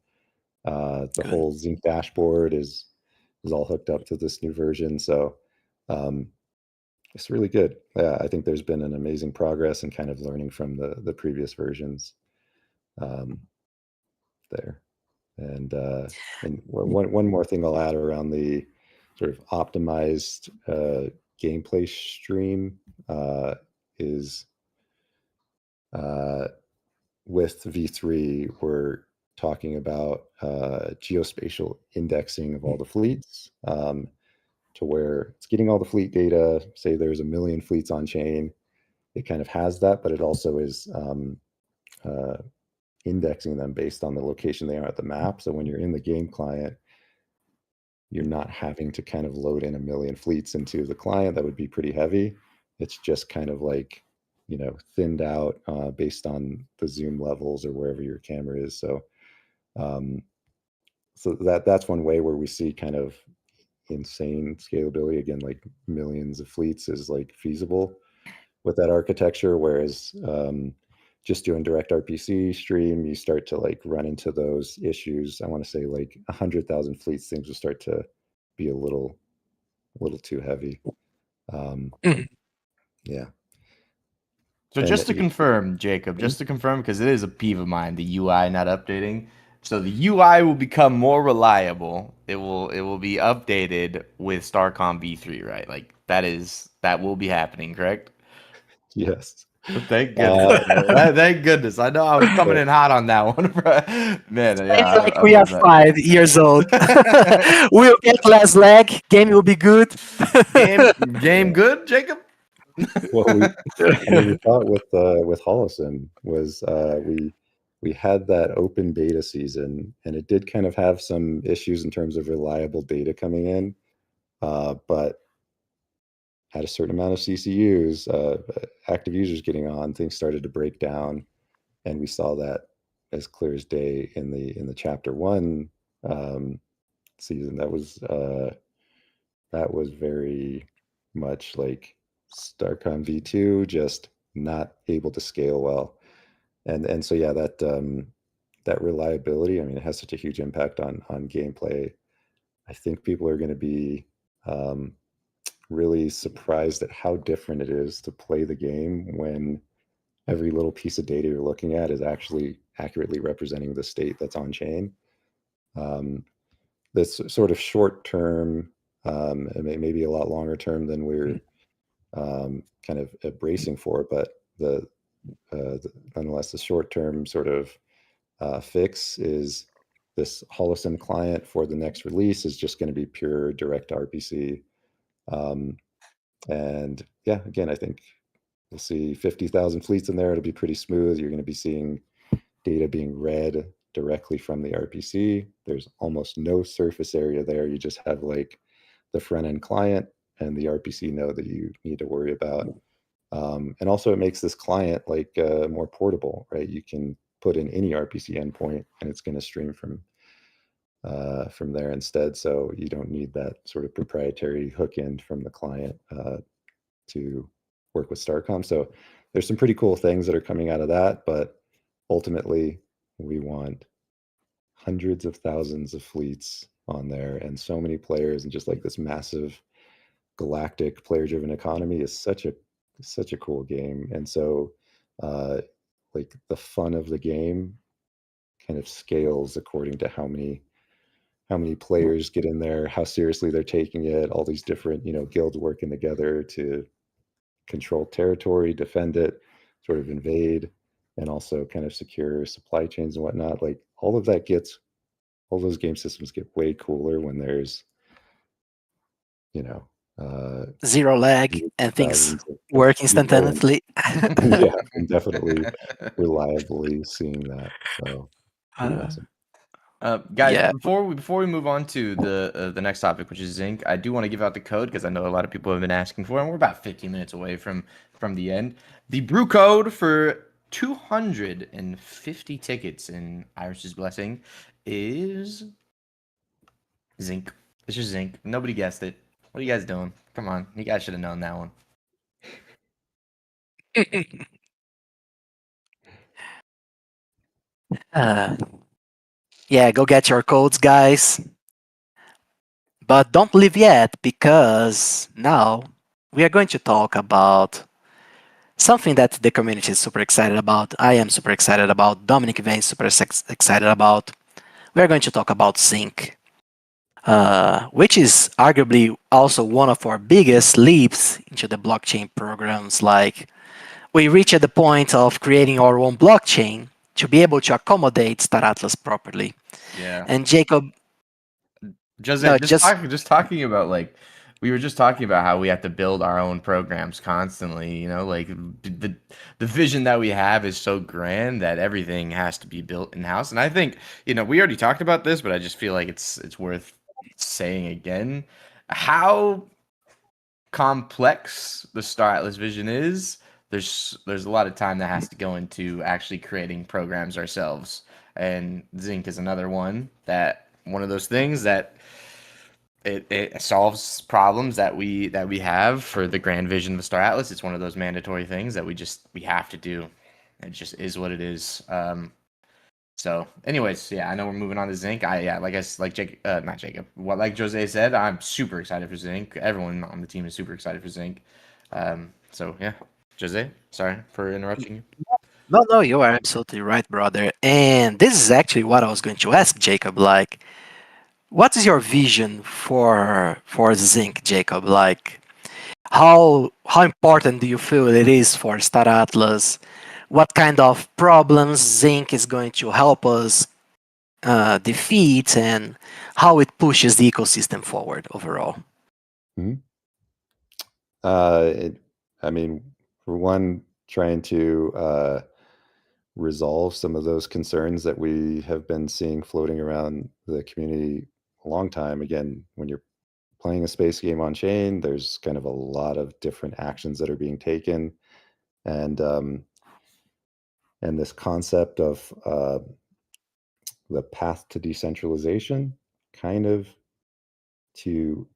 The Good. whole Z.ink dashboard is all hooked up to this new version. So um, it's really good. Yeah, I think there's been an amazing progress and kind of learning from the previous versions um, there. And one more thing I'll add around the sort of optimized gameplay stream is with V3, we're talking about geospatial indexing of all the fleets, to where it's getting all the fleet data. Say there's 1 million fleets on chain, it kind of has that, but it also is uh, indexing them based on the location they are at the map. So when you're in the game client, you're not having to kind of load in 1 million fleets into the client. That would be pretty heavy. It's just kind of like, you know, thinned out based on the zoom levels or wherever your camera is. So um, that's one way where we see kind of insane scalability. Again, like millions of fleets is like feasible with that architecture, whereas just doing direct RPC stream, you start to like run into those issues. I want to say like 100,000 fleets, things will start to be a little too heavy. Mhm. Yeah. So And just to confirm, Jacob, just to confirm, because it is a peeve of mine, the UI not updating. So the UI will become more reliable. It will be updated with Starcom V3, right? Like that will be happening, correct? yes. Thank goodness, bro. Thank goodness. I know I was coming in hot on that one, bro. Man, yeah, It's like I we are love that. 5 years old. We'll get less lag. Game will be good. Game good, Jacob? Well, we thought with Holocene was we had that open beta season, and it did kind of have some issues in terms of reliable data coming in, but at a certain amount of CCUs, active users getting on, things started to break down, and we saw that as clear as day in the chapter one um, season. That was very much like StarCon V2, just not able to scale well. And so yeah, that reliability, I mean, it has such a huge impact on gameplay. I think people are going to be um, really surprised at how different it is to play the game when every little piece of data you're looking at is actually accurately representing the state that's on chain. Um, this sort of short term and maybe a lot longer term than we're kind of bracing for. But nonetheless, the short term sort of fix is this holosim client for the next release is just going to be pure direct RPC. And yeah, again, I think we'll see 50,000 fleets in there. It'll be pretty smooth. You're going to be seeing data being read directly from the RPC. There's almost no surface area there. You just have like the front end client and the RPC node that you need to worry about. And also it makes this client like more portable, right? You can put in any RPC endpoint and it's going to stream from there instead. So you don't need that sort of proprietary hook end from the client to work with Starcom. So there's some pretty cool things that are coming out of that, but ultimately we want hundreds of thousands of fleets on there and so many players, and just like this massive galactic player driven economy is such a cool game. And so like the fun of the game kind of scales according to how many players get in there, how seriously they're taking it, all these different, guilds working together to control territory, defend it, sort of invade, and also kind of secure supply chains and whatnot. Like all those game systems get way cooler when there's, Zero lag and things thousands of work people. instantaneously. Yeah, I'm definitely reliably seeing that. So pretty awesome. Guys, Yeah, before we move on to the next topic, which is Zinc, I do want to give out the code because I know a lot of people have been asking for it, and we're about 15 minutes away from the end. The brew code for 250 tickets in Irish's Blessing is Zinc. It's just Zinc. Nobody guessed it. What are you guys doing? Come on, you guys should have known that one. uh, yeah, go get your codes, guys. But don't leave yet, because now we are going to talk about something that the community is super excited about. I am super excited about. Dominic Vane is super excited about. We are going to talk about Zinc, which is arguably also one of our biggest leaps into the blockchain programs. Like, we reached the point of creating our own blockchain to be able to accommodate Star Atlas properly. Yeah. And Jacob, Jose, no, just just talking about like we were just talking about how we have to build our own programs constantly, like the vision that we have is so grand that everything has to be built in house. And I think, we already talked about this, but I just feel like it's worth saying again how complex the Star Atlas vision is. There's a lot of time that has to go into actually creating programs ourselves. And Zinc is another one of those things that it solves problems that we have for the grand vision of the Star Atlas. It's one of those mandatory things that we have to do. It just is what it is. So, anyways, yeah, I know we're moving on to Zinc. Like Jake, not Jacob. Like Jose said, I'm super excited for Zinc. Everyone on the team is super excited for Zinc. So yeah, Jose, sorry for interrupting you. no, you are absolutely right, brother. And this is actually what I was going to ask Jacob. Like, what is your vision for Zinc, Jacob? Like, how important do you feel it is for Star Atlas? What kind of problems Zinc is going to help us defeat, and how it pushes the ecosystem forward overall? Mhm. I mean, for one, trying to resolve some of those concerns that we have been seeing floating around the community a long time. Again, when you're playing a space game on chain, there's kind of a lot of different actions that are being taken, and this concept of the path to decentralization, kind of to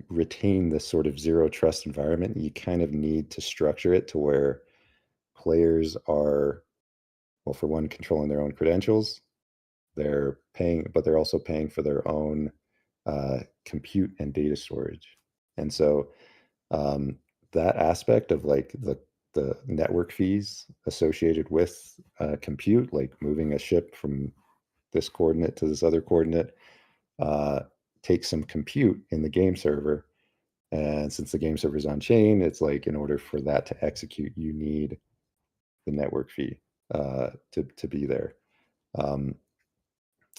retain this sort of zero trust environment, you kind of need to structure it to where players are, well, for one, controlling their own credentials. They're paying, but they're also paying for their own compute and data storage. And so that aspect of like the network fees associated with compute, like moving a ship from this coordinate to this other coordinate, takes some compute in the game server. And since the game server is on chain, it's like in order for that to execute, you need the network fee to be there.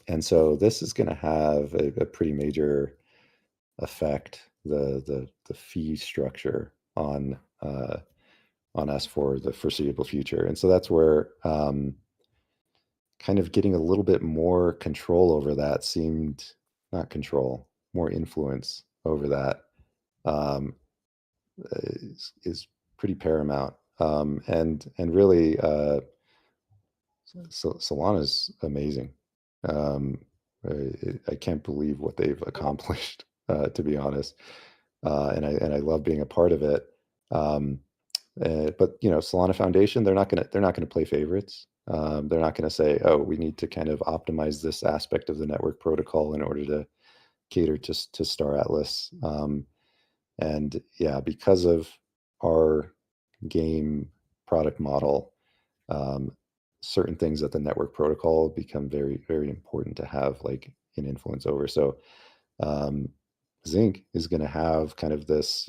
And so this is going to have a pretty major affect the fee structure on us for the foreseeable future. And so that's where kind of getting a little bit more control over that seemed, not control, more influence over that is pretty paramount. And really, Solana's amazing. I can't believe what they've accomplished, to be honest. And I love being a part of it. But Solana Foundation, they're not gonna play favorites. They're not gonna say, oh, we need to kind of optimize this aspect of the network protocol in order to cater to Star Atlas. And yeah, because of our game product model, certain things at the network protocol become very, very important to have like an influence over. So Z.ink is going to have kind of this,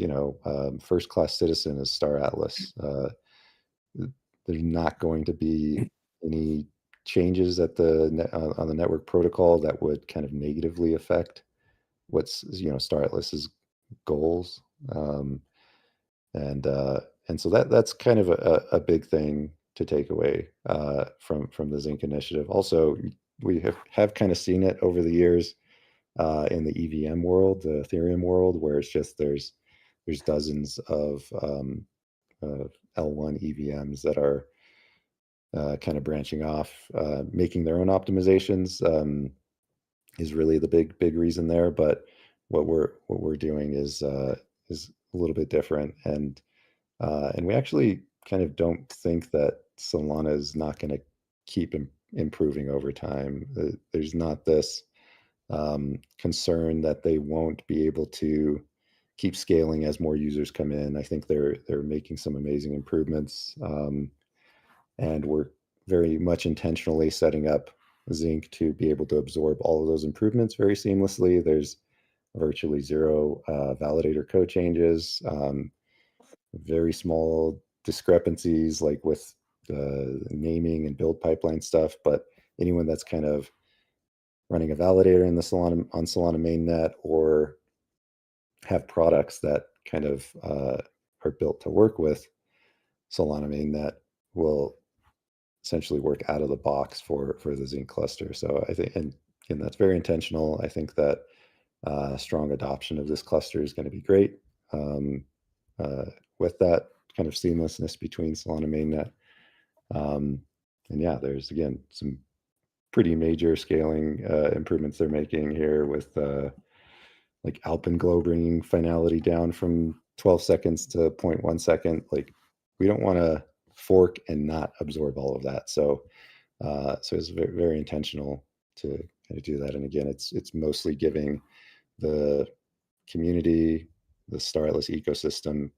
first-class citizen as Star Atlas. There's not going to be any changes at on the network protocol that would kind of negatively affect what's Star Atlas's goals. And so that's kind of a big thing to take away from the Z.ink initiative. Also, we have kind of seen it over the years in the EVM world, the Ethereum world, where it's just there's dozens of L1 EVMs that are kind of branching off, making their own optimizations is really the big reason there. But what we're doing is a little bit different, and we actually kind of don't think that Solana is not going to keep improving over time. There's not this concern that they won't be able to keep scaling as more users come in. I think they're making some amazing improvements, and we're very much intentionally setting up Z.ink to be able to absorb all of those improvements very seamlessly. There's virtually zero validator code changes, very small discrepancies like with the naming and build pipeline stuff, but anyone that's kind of running a validator in the Solana mainnet or have products that kind of are built to work with Solana mainnet will essentially work out of the box for the Z.ink cluster. So I think, and that's very intentional. I think that strong adoption of this cluster is going to be great. With that kind of seamlessness between Solana mainnet. And yeah, there's again some pretty major scaling improvements they're making here with like Alpenglow bringing finality down from 12 seconds to 0.1 second. Like we don't want to fork and not absorb all of that. So it's very, very intentional to kind of do that. And again, it's mostly giving the community, the Star Atlas ecosystem,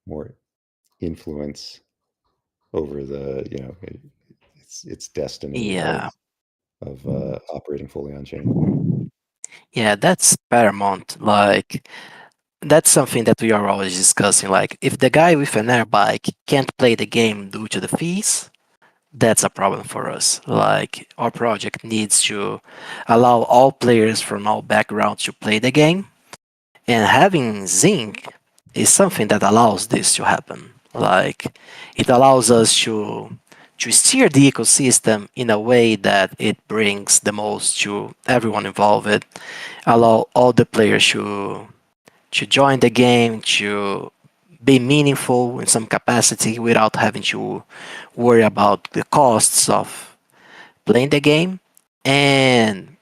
more influence over the its destiny Yeah, of operating fully on chain. yeah, that's paramount. Like, that's something that we are always discussing. Like, if the guy with an air bike can't play the game due to the fees, that's a problem for us. Like, our project needs to allow all players from all backgrounds to play the game, and having Z.ink is something that allows this to happen. Like, it allows us to steer the ecosystem in a way that it brings the most to everyone involved, allow all the players to join the game, to be meaningful in some capacity without having to worry about the costs of playing the game. And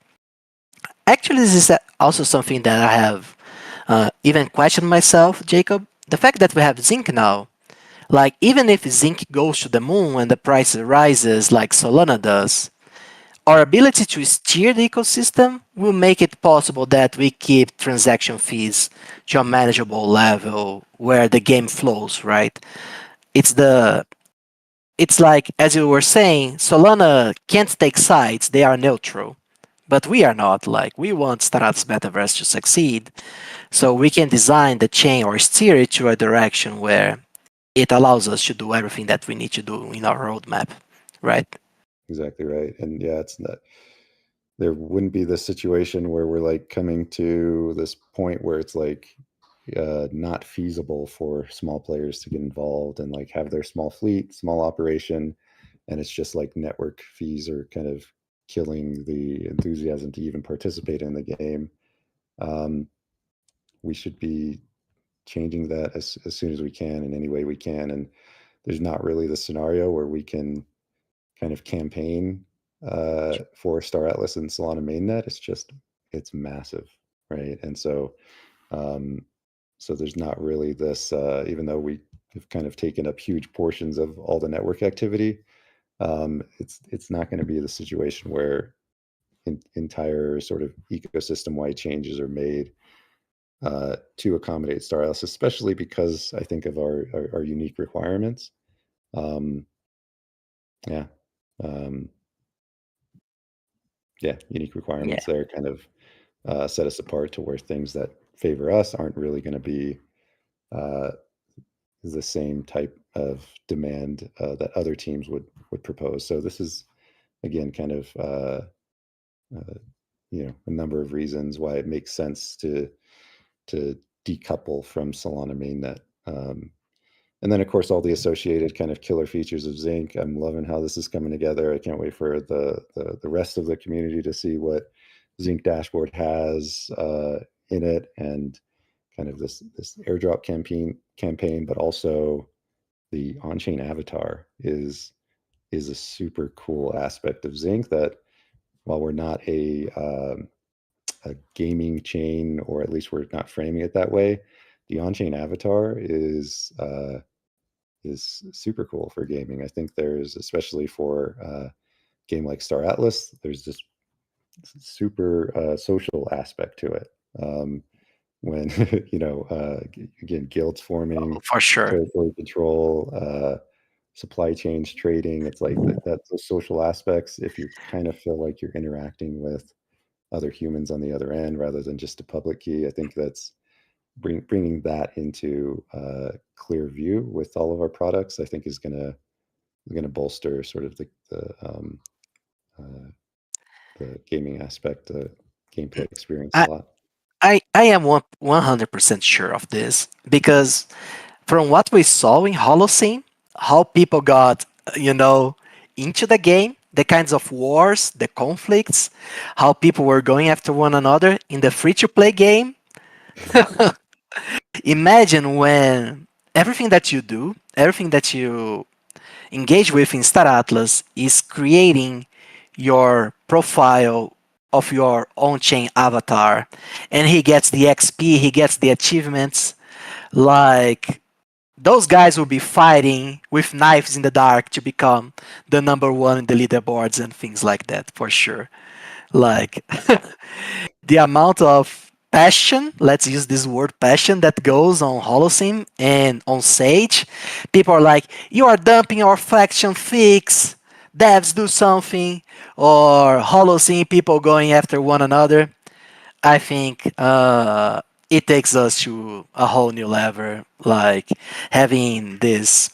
actually, this is also something that I have even questioned myself, Jacob. The fact that we have Z.ink now, like even if Z.ink goes to the moon and the price rises like Solana does, our ability to steer the ecosystem will make it possible that we keep transaction fees to a manageable level where the game flows, right? It's the it's like as you were saying, Solana can't take sides, they are neutral. But we are not. Like, we want Star Atlas Metaverse to succeed, so we can design the chain or steer it to a direction where it allows us to do everything that we need to do in our roadmap, right? Exactly right. And yeah, it's not, there wouldn't be this situation where we're like coming to this point where it's like not feasible for small players to get involved and like have their small fleet, small operation, and it's just like network fees are kind of killing the enthusiasm to even participate in the game. Um, we should be changing that as soon as we can in any way we can. And there's not really the scenario where we can kind of campaign for Star Atlas and Solana mainnet. It's massive, right? And so um, so there's not really this, even though we have kind of taken up huge portions of all the network activity, it's not going to be the situation where entire sort of ecosystem-wide changes are made to accommodate Star Atlas, especially because I think of our unique requirements. Um, yeah. Um, yeah, unique Yeah. requirements there kind of set us apart to where things that favor us aren't really going to be uh, the same type of demand that other teams would propose. So this is again kind of uh, a number of reasons why it makes sense to decouple from Solana mainnet. And then, of course, all the associated kind of killer features of Z.ink. I'm loving how this is coming together. I can't wait for the rest of the community to see what Z.ink dashboard has in it, and kind of this airdrop campaign, but also the on-chain avatar is a super cool aspect of Z.ink that, while we're not a gaming chain, or at least we're not framing it that way, the on-chain avatar is super cool for gaming. I think there's, especially for a game like Star Atlas, there's this super social aspect to it. When again, guilds forming, For sure. territory control, supply chains, trading, it's like that's those social aspects. If you kind of feel like you're interacting with other humans on the other end rather than just a public key, I think that's bringing that into clear view with all of our products, I think is going to bolster sort of uh, the gaming aspect, gameplay experience a I, lot. I am 100% sure of this because from what we saw in Holocene, how people got, you know, into the game, the kinds of wars, the conflicts, how people were going after one another in the free to play game. Imagine when everything that you do, everything that you engage with in Star Atlas is creating your profile of your on-chain avatar, and he gets the XP, he gets the achievements. Like, those guys will be fighting with knives in the dark to become the number one in the leaderboards and things like that, for sure. Like, the amount of passion, let's use this word passion, that goes on Holocene and on Sage. People are like, you are dumping our faction, fix, devs do something, or Holocene people going after one another. I think it takes us to a whole new level, like having this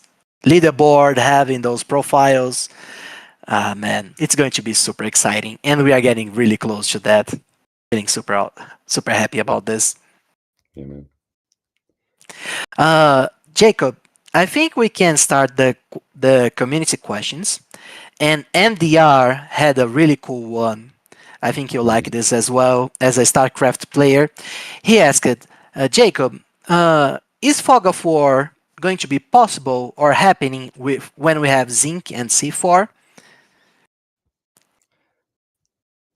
leaderboard, having those profiles. Man, it's going to be super exciting, and we are getting really close to that. Getting super happy about this. Yeah, man. Jacob, I think we can start the community questions, and MDR had a really cool one. I think you'll like this as well as a StarCraft player. He asked, Jacob, is Fog of War going to be possible or happening with when we have Z.ink and C4?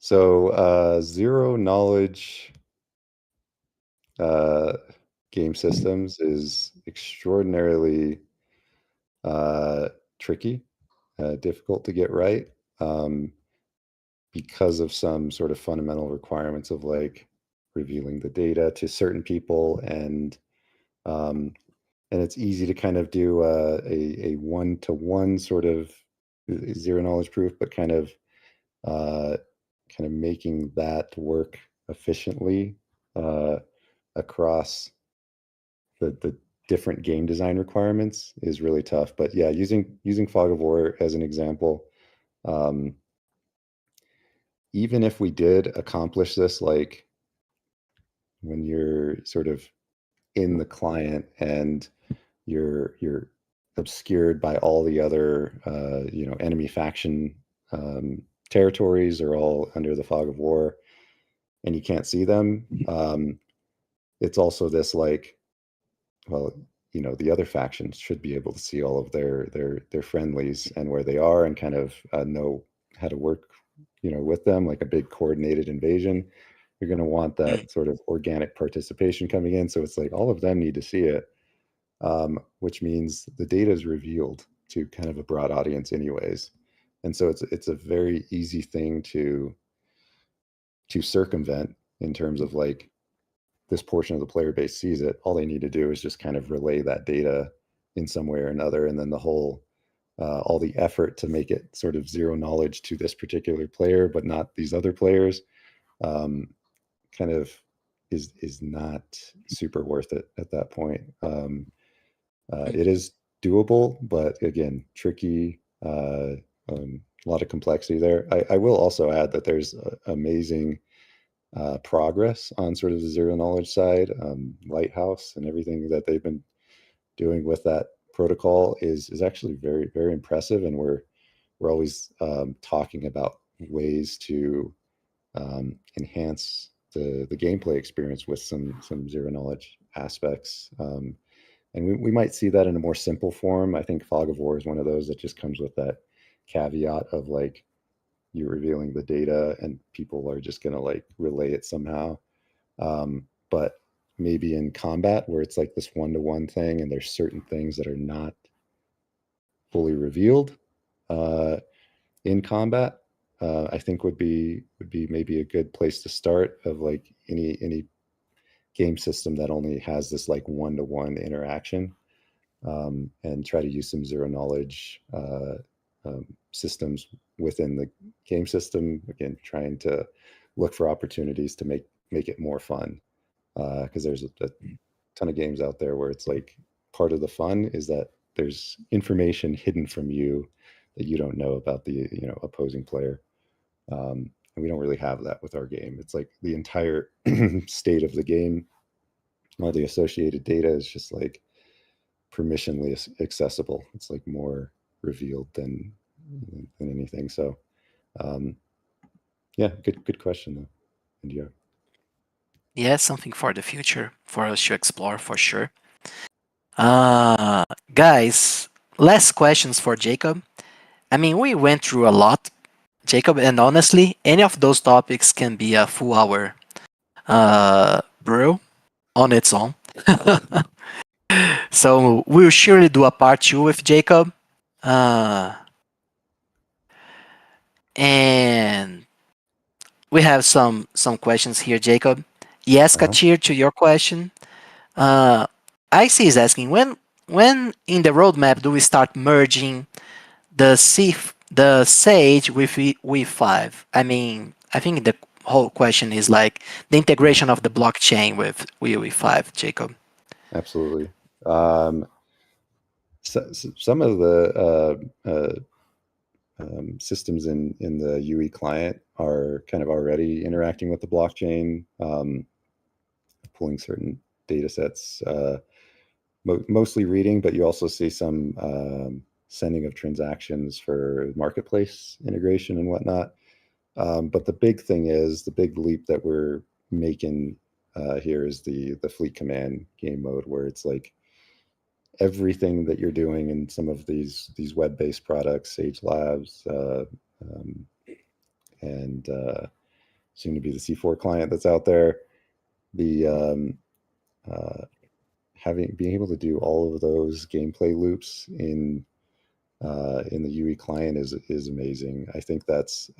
So zero knowledge uh, game systems is extraordinarily uh, tricky, difficult to get right, um, because of some sort of fundamental requirements of like revealing the data to certain people, um, and it's easy to kind of do a one-to-one sort of zero knowledge proof, but kind of kind of making that work efficiently across the different game design requirements is really tough. But yeah, using Fog of War as an example, even if we did accomplish this, like when you're sort of in the client and you're obscured by all the other enemy faction territories are all under the fog of war and you can't see them. It's also this like, well, the other factions should be able to see all of their friendlies and where they are and kind of know how to work with them, like a big coordinated invasion. You're going to want Mm. that sort of organic participation coming in, so it's like all of them need to see it, which means the data is revealed to kind of a broad audience anyways. And so it's a very easy thing to circumvent in terms of like this portion of the player base sees it. All they need to do is just kind of relay that data in some way or another. And then the whole, all the effort to make it sort of zero knowledge to this particular player, but not these other players, kind of is not super worth it at that point. It is doable, but again, tricky, a lot of complexity there. I will also add that there's amazing progress on sort of the zero knowledge side. Lighthouse and everything that they've been doing with that protocol is actually very, very impressive, and we're always talking about ways to enhance the gameplay experience with some zero knowledge aspects. And we might see that in a more simple form. I think Fog of War is one of those that just comes with that caveat of like you're revealing the data and people are just going to like relay it somehow. But maybe in combat where it's like this one-to-one thing and there's certain things that are not fully revealed in combat, I think would be maybe a good place to start, of like any game system that only has this like one-to-one interaction, and try to use some zero knowledge systems within the game system. Again, trying to look for opportunities to make it more fun, because there's a ton of games out there where it's like part of the fun is that there's information hidden from you that you don't know about the opposing player. And we don't really have that with our game. It's like the entire state of the game, all the associated data is just like permissionly accessible. It's like more revealed than anything. So um, yeah, good question though, India. Yeah, something for the future for us to explore for sure. Uh, Guys, last questions for Jacob. I mean, we went through a lot, Jacob, and honestly, any of those topics can be a full hour brew on its own. So we'll surely do a part two with Jacob. Uh, and we have some questions here, Jacob. Yes, Uh-huh. Katir, to your question. Uh, IC is asking when in the roadmap do we start merging the Sage with V5? I mean, I think the whole question is like the integration of the blockchain with V5, Jacob. Absolutely. Some of the systems in the UE client are kind of already interacting with the blockchain, pulling certain data sets, mostly reading, but you also see some sending of transactions for marketplace integration and whatnot. But the big thing is, the big leap that we're making here is the fleet command game mode, where it's like everything that you're doing in some of these web-based products, Sage Labs, and soon to be the C4 client that's out there. The uh, being able to do all of those gameplay loops in the UE client is amazing. I think that's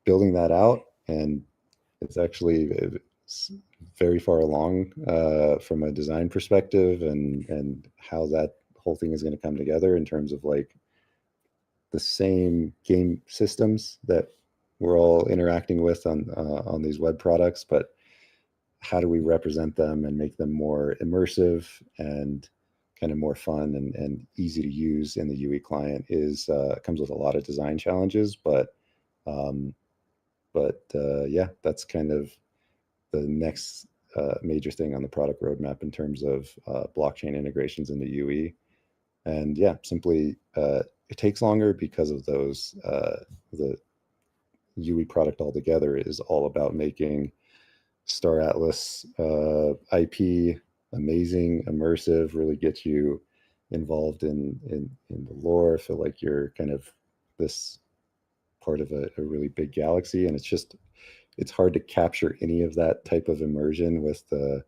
building that out, and it's actually very far along from a design perspective, and how that whole thing is going to come together in terms of like the same game systems that we're all interacting with on these web products, but how do we represent them and make them more immersive and kind of more fun and easy to use in the UE client is comes with a lot of design challenges, yeah, that's kind of the next major thing on the product roadmap in terms of blockchain integrations into UE. And yeah, simply it takes longer because of those. The UE product altogether is all about making Star Atlas IP amazing, immersive, really get you involved in the lore. Feel like you're kind of this part of a really big galaxy, and it's hard to capture any of that type of immersion with the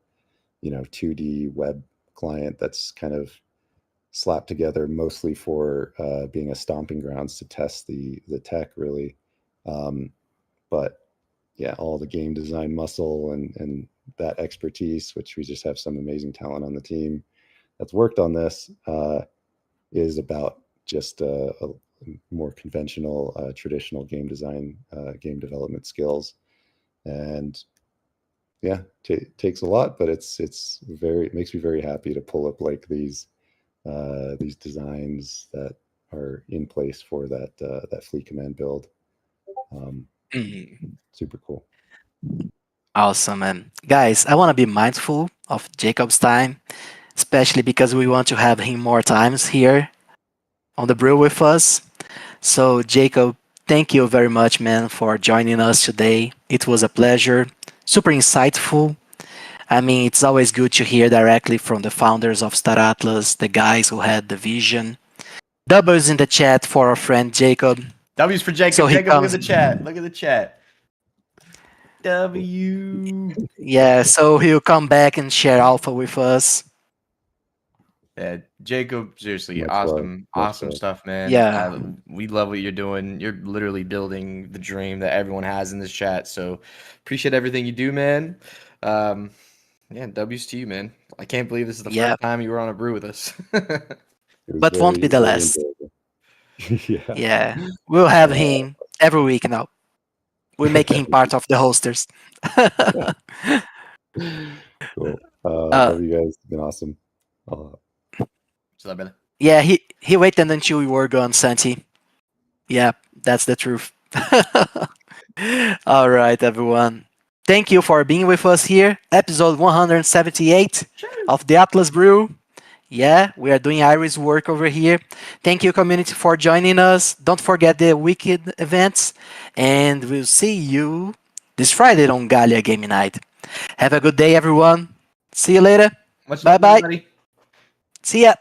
2D web client that's kind of slapped together mostly for being a stomping grounds to test the tech really. But yeah, all the game design muscle and that expertise, which we just have some amazing talent on the team that's worked on this, is about just a more conventional, traditional game design, game development skills. And yeah, takes a lot, but it makes me very happy to pull up like these designs that are in place for that fleet command build. Super cool. Awesome, man. Guys, I want to be mindful of Jacob's time, especially because we want to have him more times here on the brew with us. So, Jacob, thank you very much, man, for joining us today. It was a pleasure, super insightful. I mean, it's always good to hear directly from the founders of Star Atlas, the guys who had the vision. Doubles in the chat for our friend Jacob. W's for Jacob. So he Jacob, look at comes. the chat. Look at the chat. W. Yeah, so he'll come back and share alpha with us. Yeah, Jacob, seriously, Much awesome, love. awesome stuff, man. Yeah. We love what you're doing. You're literally building the dream that everyone has in this chat. So appreciate everything you do, man. Yeah, W's to you, man. I can't believe this is the Yeah. first time you were on a brew with us. But won't be the last. Yeah. Yeah. We'll have him every week now. We make him part of the hosters. Cool. Love you guys. It's been awesome. So that brother. Yeah, he waited until we were gone, Santi. Yeah, that's the truth. All right, everyone. Thank you for being with us here. Episode 178 of the Atlas Brew. Yeah, we are doing Iris work over here. Thank you, community, for joining us. Don't forget the Wicked events. And we'll see you this Friday on Galia Gaming Night. Have a good day, everyone. See you later. Much Bye love, bye. everybody. See ya.